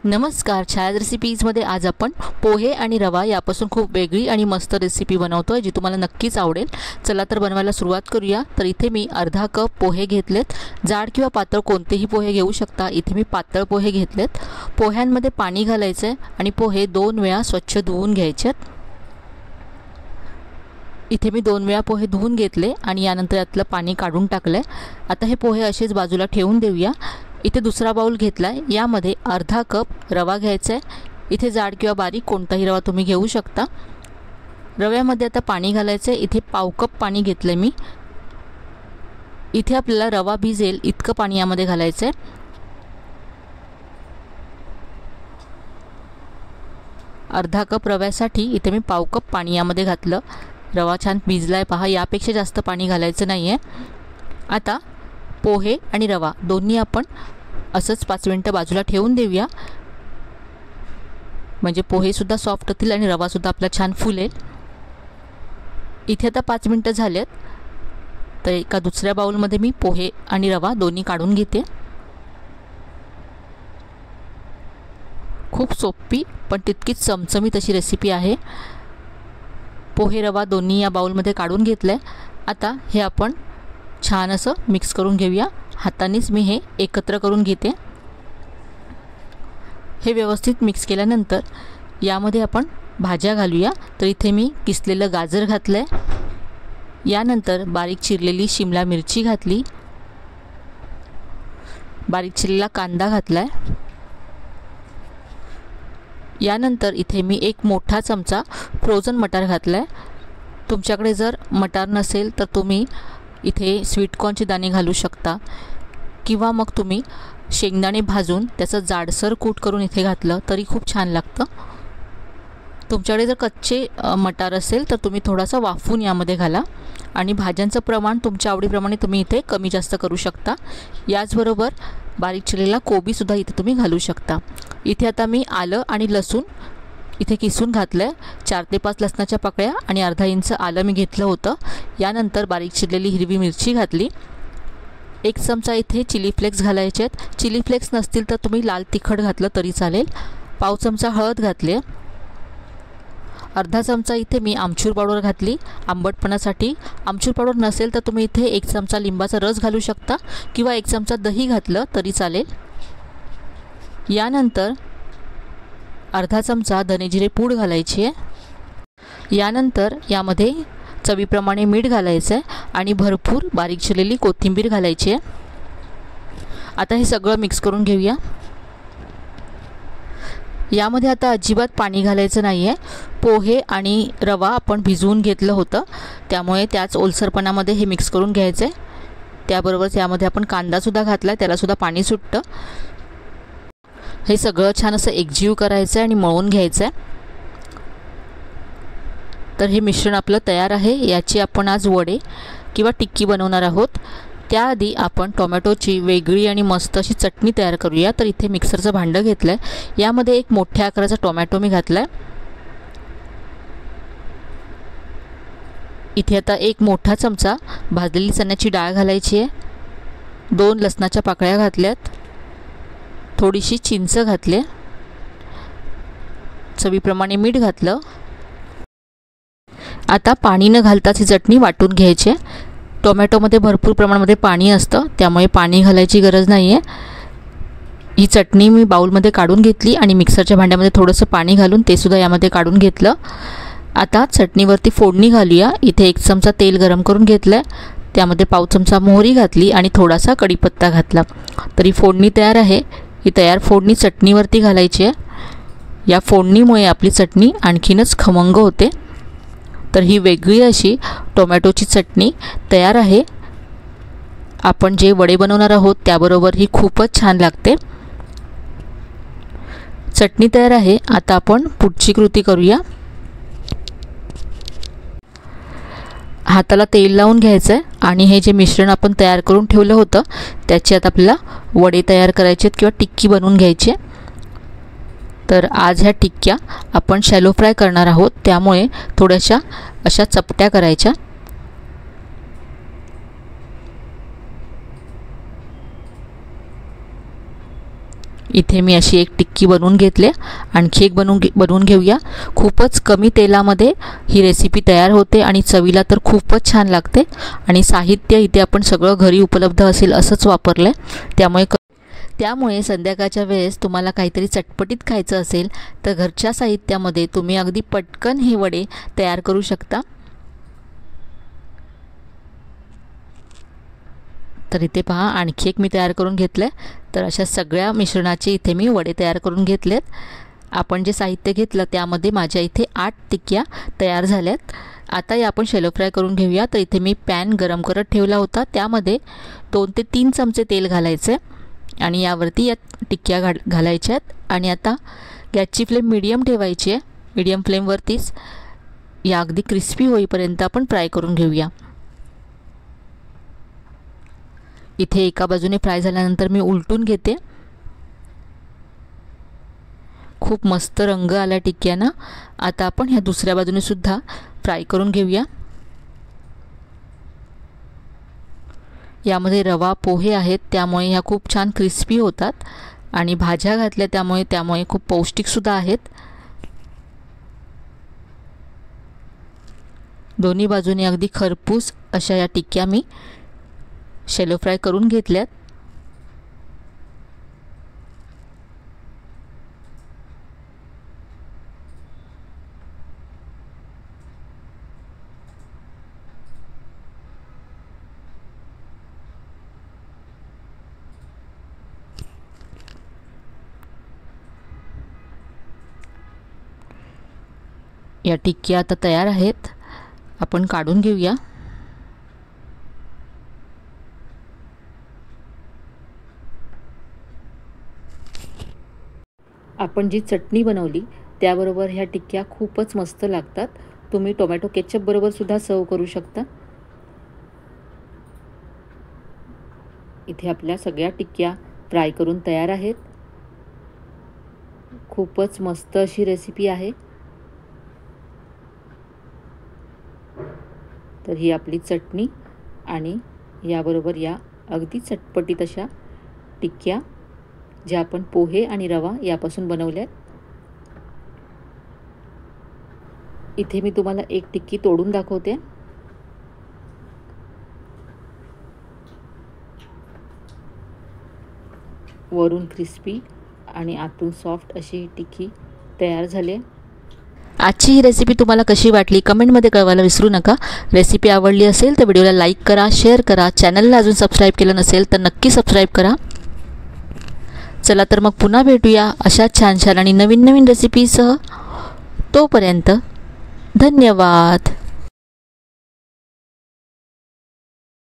नमस्कार, छायाज रेसिपीजमध्ये आज आपण पोहे आणि रवा यापासून खूप वेगळी आणि मस्त रेसिपी बनवतोय जी तुम्हाला नक्कीच आवडेल। चला तर बनवायला सुरुवात करूया। तर इथे मी अर्धा कप पोहे घेतलेत। जाड किंवा पातळ कोणतेही पोहे घेऊ शकता। इथे मी पातळ पोहे घेतलेत। पोह्यांमध्ये पाणी घालायचे आणि पोहे 2 वेळा स्वच्छ धुवून घ्यायचेत। इथे मी 2 वेळा पोहे धुवून घेतले आणि यानंतर यातलं पाणी काढून टाकले। आता हे पोहे असेच बाजूला ठेवून देऊया। इथे दुसरा बाउल घेतलाय, यामध्ये अर्धा कप रवा घ्यायचा आहे। इथे जाड किंवा बारीक कोणताही रवा तुम्ही घेऊ शकता। रव्यामध्ये आता पाणी घालायचं आहे। इथे पाव कप पाणी घेतले मी। इथे आपल्याला रवा भिजेल इतकं पाणी यामध्ये घालायचं आहे। अर्धा कप रव्यासाठी इथे मी पाव कप पाणी यामध्ये घातलं। रवा छान भिजलाय पहा, यापेक्षा जास्त पाणी घालायचं नाहीये। आता पोहे आणि रवा दोन्ही आपण असंच 5 मिनिटं बाजूला ठेवून देऊया, म्हणजे पोहे सुद्धा सॉफ्ट होतील आणि रवा सुद्धा आपला छान फुलेल। इथे आता 5 मिनिटं झालेत, तर एका दुसऱ्या बाउलमध्ये मी पोहे आणि रवा दोन्ही काढून घेते। खूप सोपी पण तितकीच चमचमीत अशी रेसिपी आहे। पोहे रवा दोन्ही या बाउलमध्ये काढून घेतले। आता हे आपण छान असं मिक्स करून घेऊया। हातानेच मी हे एकत्र करून घेते। हे व्यवस्थित मिक्स केल्यानंतर यामध्ये आपण भाज्या घालूया। तर इथे मी किसलेलं गाजर घातलंय, यानंतर बारीक चिरलेली शिमला मिरची घातली, बारीक चिरलेला कांदा घातलाय, यानंतर इथे मी 1 मोठा चमचा फ्रोझन मटार घातलाय। तुमच्याकडे जर मटार नसेल तर तुम्ही इथे स्वीटकॉर्नचे दाणे घालू शकता, किंवा मग तुम्ही शेंगदाणे भाजून त्याचं जाडसर कूट करून इथे घातलं तरी खूप छान लागतं। तुमच्याकडे जर कच्चे मटार असेल तर तुम्ही थोडासा वाफवून यामध्ये घाला, आणि भाज्यांचं प्रमाण तुमच्या आवडीप्रमाणे तुम्ही इथे कमी जास्त करू शकता। याचबरोबर बारीक चिरलेला कोबी सुद्धा इथे तुम्ही घालू शकता। इथे आता मी आलं आणि लसूण इथे किसून घातलं। 4 ते 5 लसणाच्या पाकळ्या आणि अर्धा इंच आलं मी घेतलं होतं। यानंतर बारीक चिरलेली हिरवी मिरची घातली। 1 चमचा इथे चिली फ्लेक्स घालायचे आहेत। चिली फ्लेक्स नसतील तर तुम्ही लाल तिखट घातलं तरी चालेल। पाव चमचा हळद घातली। अर्धा चमचा इथे मी आमचूर पावडर घातली आंबटपणासाठी। आमचूर पावडर नसेल तर तुम्ही इथे 1 चमचा लिंबाचा रस घालू शकता, किंवा 1 चमचा दही घातलं तरी चालेल। यानंतर अर्धा चमचा धनेजिरे पूड घालायची आहे। यानंतर यामध्ये चवीप्रमाणे मीठ घालायचं आहे आणि भरपूर बारीक चिरलेली कोथिंबीर घालायची आहे। आता हे सगळं मिक्स करून घेऊया। यामध्ये आता अजिबात पाणी घालायचं नाही आहे। पोहे आणि रवा आपण भिजवून घेतलं होतं, त्यामुळे त्याच ओलसरपणामध्ये हे मिक्स करून घ्यायचं आहे। त्याबरोबरच यामध्ये आपण कांदासुद्धा घातला, त्यालासुद्धा पाणी सुटतं। हे सगळं छान असं एकजीव करायचं आहे आणि मळून घ्यायचं आहे। तर हे मिश्रण आपलं तयार आहे। याची आपण आज वडे किंवा टिक्की बनवणार आहोत। त्याआधी आपण टोमॅटोची वेगळी आणि मस्त अशी चटणी तयार करूया। तर इथे मिक्सरचं भांडं घेतलं आहे, यामध्ये 1 मोठ्या आकाराचा टोमॅटो मी घातला आहे। इथे आता 1 मोठा चमचा भाजलेली चण्याची डाळ घालायची आहे। 2 लसणाच्या पाकळ्या घातल्यात, थोडीशी चिंच घातली, चवीप्रमाणे मीठ घातलं। आता पाणी न घालताच ही चटणी वाटून घ्यायची आहे। टोमॅटोमध्ये भरपूर प्रमाणामध्ये पाणी असतं, त्यामुळे पाणी घालायची गरज नाही आहे। ही चटणी मी बाउलमध्ये काढून घेतली आणि मिक्सरच्या भांड्यामध्ये थोडंसं पाणी घालून ते सुद्धा यामध्ये काढून घेतलं। आता चटणीवरती फोडणी घालूया। इथे 1 चमचा तेल गरम करून घेतलं आहे, त्यामध्ये पाव चमचा मोहरी घातली आणि थोडासा कढीपत्ता घातला। तर ही फोडणी तयार आहे। ही तयार फोडणी चटणीवरती घालायची आहे। या फोडणीमुळे आपली चटणी आणखीनच खमंग होते। तर ही वेगळी अशी टोमॅटोची चटणी तयार आहे। आपण जे वडे बनवणार आहोत त्याबरोबर ही खूपच छान लागते। चटणी तयार आहे। आता आपण पुढची कृती करूया। हाताला तेल लावून घ्यायचं आहे आणि हे जे मिश्रण आपण तयार करून ठेवलं होतं त्याचे आता आपल्याला वडे तयार करायचे आहेत किंवा टिक्की बनवून घ्यायची आहे। तर आज ह्या टिक्क्या आपण शॅलो फ्राय करणार आहोत, त्यामुळे थोड्याशा अशा चपट्या करायच्या। इथे मी अशी एक टिक्की बनवून घेतले. आणखी एक बनवून घेऊया. खूपच कमी तेलामध्ये ही रेसिपी तयार होते आणि चवीला तर खूपच छान लागते. आणि साहित्य इथे आपण सगळं घरी उपलब्ध असेल असंच वापरलं आहे. त्यामुळे संध्याकाळच्या वेळेस तुम्हाला काहीतरी चटपटीत खायचं असेल तर घरच्या साहित्यामध्ये तुम्ही अगदी पटकन हे वडे तयार करू शकता. तर इथे पहा, आणखी एक मी तयार करून घेतलं आहे. तर अशा सगळ्या मिश्रणाचे इथे मी वडे तयार करून घेतलेत. आपण जे साहित्य घेतलं त्यामध्ये माझ्या इथे 8 टिक्क्या तयार झाल्यात. आता या आपण शॅलो फ्राय करून घेऊया. तर इथे मी पॅन गरम करत ठेवला होता. त्यामध्ये 2 ते 3 चमचे तेल घालायचे आणि यावरती या टिक्क्या घालायच्यात. आणि आता गॅसची फ्लेम मीडियम ठेवायची आहे. मीडियम फ्लेमवरतीच या अगदी क्रिस्पी होईपर्यंत आपण फ्राय करून घेऊया. इथे एका बाजूने फ्राय झाल्यानंतर मी उलटून घेते. खूप मस्त रंग आला टिक्क्यांना. आता आपण ह्या दुसऱ्या बाजूने सुद्धा फ्राय करून घेऊया. यामध्ये रवा पोहे आहेत त्यामुळे ह्या खूप छान क्रिस्पी होतात. आणि भाज्या घातल्या त्यामुळे खूप पौष्टिकसुद्धा आहेत. दोन्ही बाजूने अगदी खरपूस अशा या टिक्क्या मी शॅलो फ्राय करून घेतल्यात. या टिक्क्या आता तयार आहेत. आपण काढून घेऊया. आपण जी चटणी बनवली त्याबरोबर ह्या टिक्क्या खूपच मस्त लागतात. तुम्ही टोमॅटो केचप बरोबर सुद्धा सर्व करू शकता. इथे आपल्या सगळ्या टिक्क्या फ्राय करून तयार आहेत. खूपच मस्त अशी रेसिपी आहे. तर ही आपली चटणी आणि याबरोबर या अगदी चटपटीत अशा टिक्क्या ज्या आपण पोहे आणि रवा यापासून बनवल्यात. इथे मी तुम्हाला एक टिक्की तोडून दाखवते. वरून क्रिस्पी आणि आतून सॉफ्ट अशी टिक्की तयार झाली. आजची ही रेसिपी तुम्हाला कशी वाटली कमेंटमध्ये कळवायला विसरू नका. रेसिपी आवडली असेल तर व्हिडिओला लाईक करा, शेअर करा. चॅनलला अजून सबस्क्राईब केलं नसेल तर नक्की सबस्क्राईब करा. चला तर मग पुन्हा भेटूया अशा छान छान आणि नवीन नवीन रेसिपीसह. तोपर्यंत धन्यवाद.